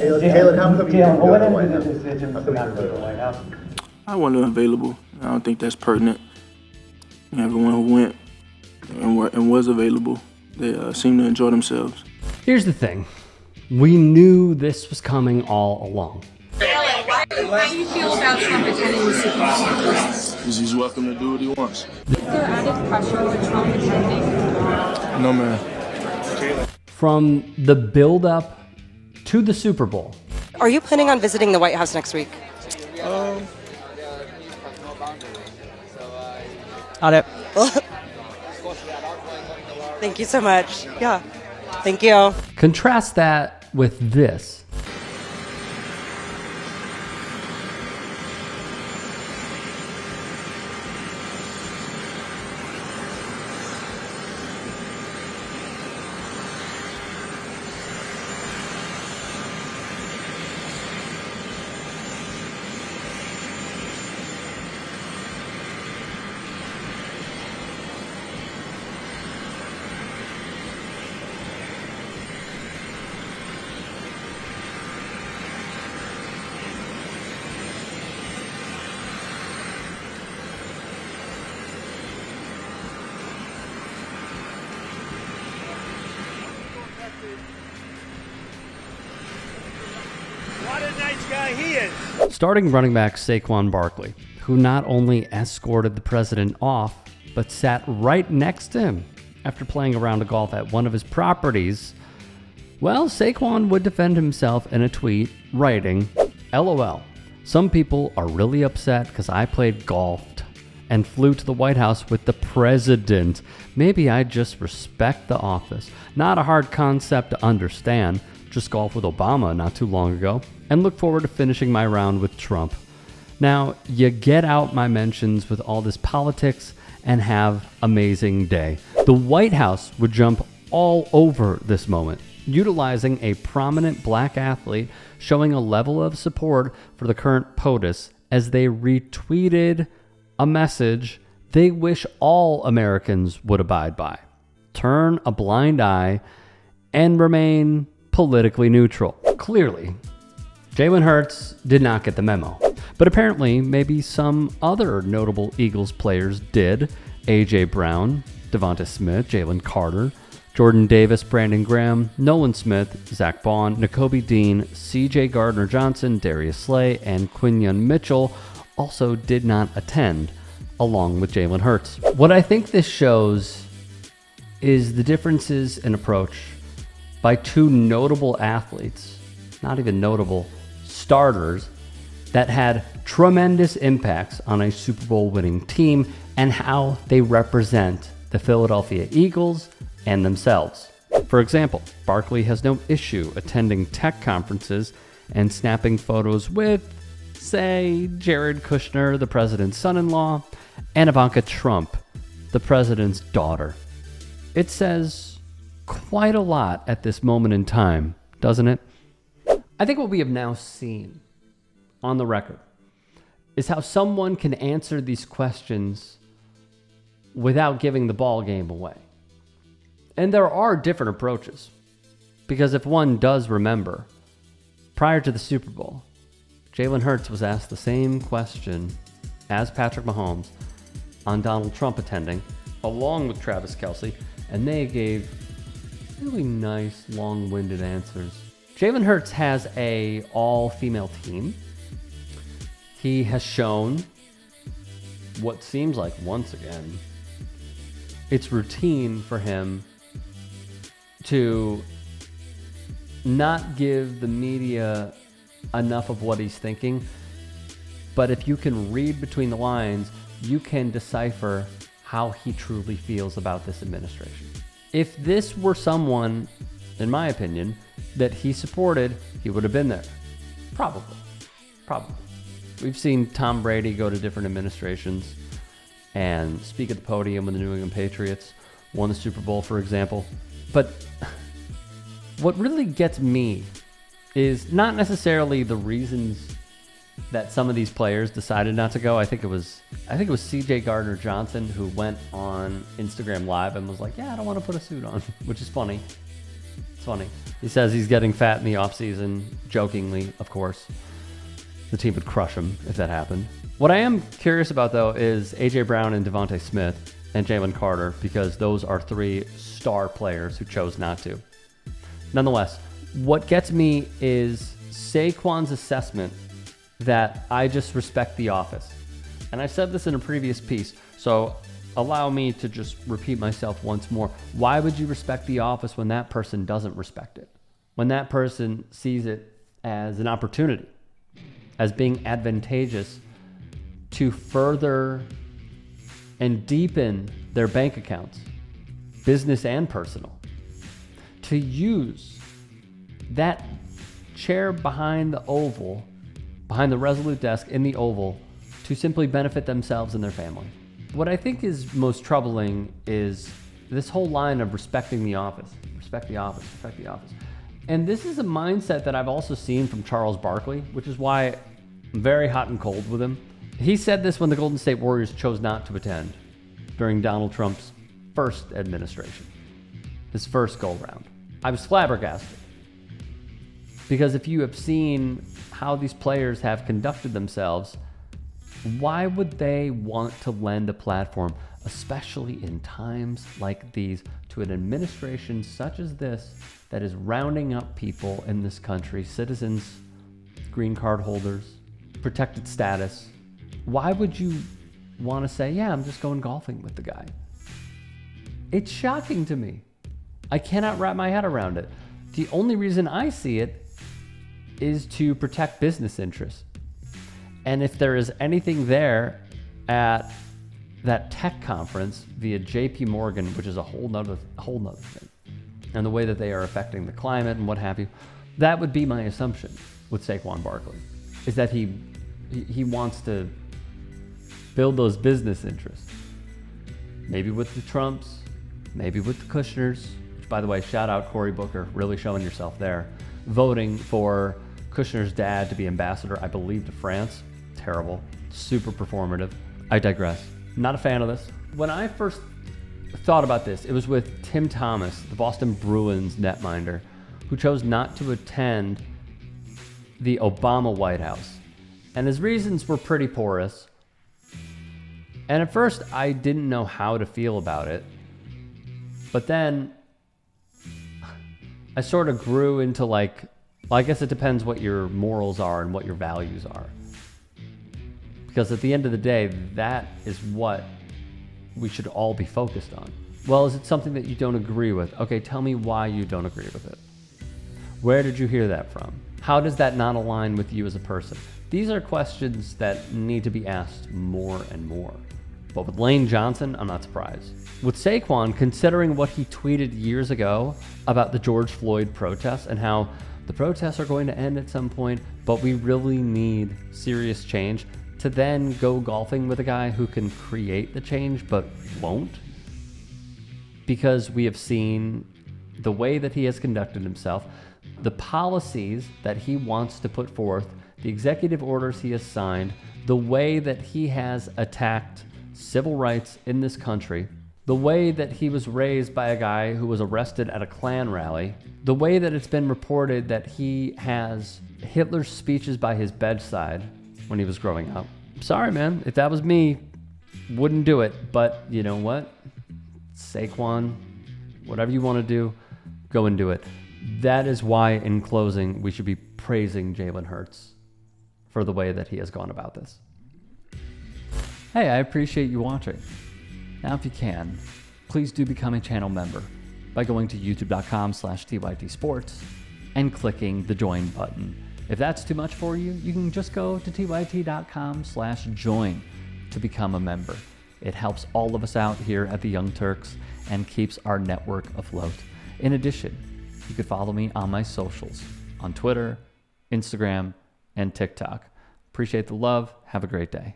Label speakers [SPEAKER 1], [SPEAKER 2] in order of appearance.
[SPEAKER 1] Jalen, how come you didn't go to the White House?
[SPEAKER 2] Decision to not go to the White House?
[SPEAKER 3] I wasn't available. I don't think that's pertinent. Everyone who went and was available, they seemed to enjoy themselves.
[SPEAKER 4] Here's the thing. We knew this was coming all along.
[SPEAKER 5] How do you feel about Trump attending the Super Bowl?
[SPEAKER 3] Because he's welcome to do what he wants.
[SPEAKER 5] Is there added pressure with Trump attending?
[SPEAKER 3] No, man.
[SPEAKER 4] From the build-up to the Super Bowl.
[SPEAKER 6] Are you planning on visiting the White House next week?
[SPEAKER 7] On it.
[SPEAKER 6] Thank you so much. Yeah. Thank you.
[SPEAKER 4] Contrast that with this.
[SPEAKER 8] What a nice guy he is.
[SPEAKER 4] Starting running back Saquon Barkley, who not only escorted the president off, but sat right next to him after playing a round of golf at one of his properties. Well, Saquon would defend himself in a tweet, writing, LOL, some people are really upset because I played golfed and flew to the White House with the president. Maybe I just respect the office. Not a hard concept to understand. Just golfed with Obama not too long ago, and look forward to finishing my round with Trump. Now, you get out my mentions with all this politics and have amazing day. The White House would jump all over this moment, utilizing a prominent black athlete showing a level of support for the current POTUS as they retweeted a message they wish all Americans would abide by. Turn a blind eye and remain politically neutral. Clearly, Jalen Hurts did not get the memo, but apparently maybe some other notable Eagles players did. A.J. Brown, Devonta Smith, Jalen Carter, Jordan Davis, Brandon Graham, Nolan Smith, Zach Bond, Nakobe Dean, C.J. Gardner-Johnson, Darius Slay, and Quinyon Mitchell also did not attend, along with Jalen Hurts. What I think this shows is the differences in approach by two notable athletes, not even notable starters, that had tremendous impacts on a Super Bowl winning team and how they represent the Philadelphia Eagles and themselves. For example, Barkley has no issue attending tech conferences and snapping photos with, say, Jared Kushner, the president's son-in-law, and Ivanka Trump, the president's daughter. It says quite a lot at this moment in time, doesn't it? I think what we have now seen on the record is how someone can answer these questions without giving the ball game away. And there are different approaches, because if one does remember, prior to the Super Bowl, Jalen Hurts was asked the same question as Patrick Mahomes on Donald Trump attending, along with Travis Kelce, and they gave really nice, long-winded answers. Jalen Hurts has a all-female team. He has shown what seems like, once again, it's routine for him to not give the media enough of what he's thinking. But if you can read between the lines, you can decipher how he truly feels about this administration. If this were someone, in my opinion, that he supported, he would have been there. Probably. We've seen Tom Brady go to different administrations and speak at the podium when the New England Patriots won the Super Bowl, for example. But what really gets me is not necessarily the reasons that some of these players decided not to go. I think it was C.J. Gardner-Johnson who went on Instagram Live and was like, yeah, I don't want to put a suit on, which is funny. It's funny. He says he's getting fat in the offseason, jokingly, of course. The team would crush him if that happened. What I am curious about, though, is A.J. Brown and Devontae Smith and Jalen Carter, because those are 3 star players who chose not to. Nonetheless, what gets me is Saquon's assessment that I just respect the office. And I said this in a previous piece, so allow me to just repeat myself once more. Why would you respect the office when that person doesn't respect it? When that person sees it as an opportunity, as being advantageous to further and deepen their bank accounts, business and personal, to use that chair behind the Oval, behind the Resolute desk in the Oval, to simply benefit themselves and their family. What I think is most troubling is this whole line of respecting the office, respect the office, respect the office. And this is a mindset that I've also seen from Charles Barkley, which is why I'm very hot and cold with him. He said this when the Golden State Warriors chose not to attend during Donald Trump's first administration, his first go-round. I was flabbergasted. Because if you have seen how these players have conducted themselves, why would they want to lend a platform, especially in times like these, to an administration such as this that is rounding up people in this country, citizens, green card holders, protected status? Why would you want to say, yeah, I'm just going golfing with the guy? It's shocking to me. I cannot wrap my head around it. The only reason I see it is to protect business interests. And if there is anything there at that tech conference via JP Morgan, which is a whole nother thing, and the way that they are affecting the climate and what have you, that would be my assumption with Saquon Barkley, is that he wants to build those business interests. Maybe with the Trumps, maybe with the Kushners, which, by the way, shout out Cory Booker, really showing yourself there, voting for Kushner's dad to be ambassador, I believe, to France. Terrible, super performative. I digress. Not a fan of this. When I first thought about this, it was with Tim Thomas, the Boston Bruins netminder, who chose not to attend the Obama White House. And his reasons were pretty porous. And at first, I didn't know how to feel about it. But then I sort of grew into well, I guess it depends what your morals are and what your values are. Because at the end of the day, that is what we should all be focused on. Well, is it something that you don't agree with? Okay, tell me why you don't agree with it. Where did you hear that from? How does that not align with you as a person? These are questions that need to be asked more and more. But with Lane Johnson, I'm not surprised. With Saquon, considering what he tweeted years ago about the George Floyd protests and how the protests are going to end at some point, but we really need serious change, to then go golfing with a guy who can create the change but won't, because we have seen the way that he has conducted himself, the policies that he wants to put forth, the executive orders he has signed, the way that he has attacked civil rights in this country, the way that he was raised by a guy who was arrested at a Klan rally, the way that it's been reported that he has Hitler's speeches by his bedside when he was growing up. Sorry, man. If that was me, wouldn't do it. But you know what? Saquon, whatever you want to do, go and do it. That is why, in closing, we should be praising Jalen Hurts for the way that he has gone about this. Hey, I appreciate you watching. Now, if you can, please do become a channel member by going to youtube.com/TYTsports and clicking the join button. If that's too much for you, you can just go to tyt.com/join to become a member. It helps all of us out here at the Young Turks and keeps our network afloat. In addition, you could follow me on my socials on Twitter, Instagram, and TikTok. Appreciate the love. Have a great day.